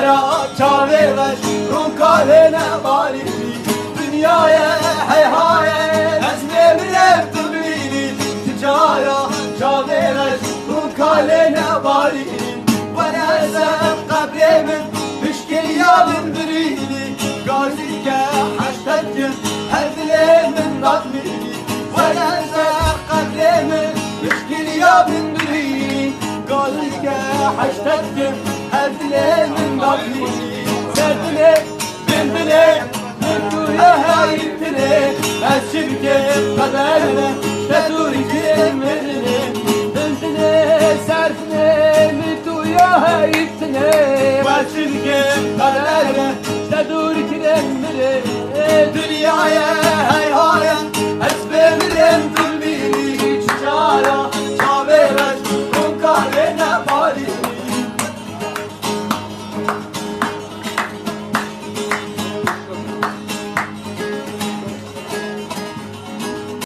Tücara çare ver Rum kalene bari Dünyaya hey haye Ezme bile tıbili Tücara çare ver Rum kalene bari Venezem kabrimin Müşkil yalın birili Gazike haştetkin Her dilemin nadmili Venezem kabrimin Müşkil yalın birili Gazike haştetkin Her dilemin nadmili Serdile bindile Mürküye hayitine Esirke kaderine Şedurikim verine Döndüne serdine Mürküye hayitine Esirke kaderine Şedurikim verine Dünyaya hay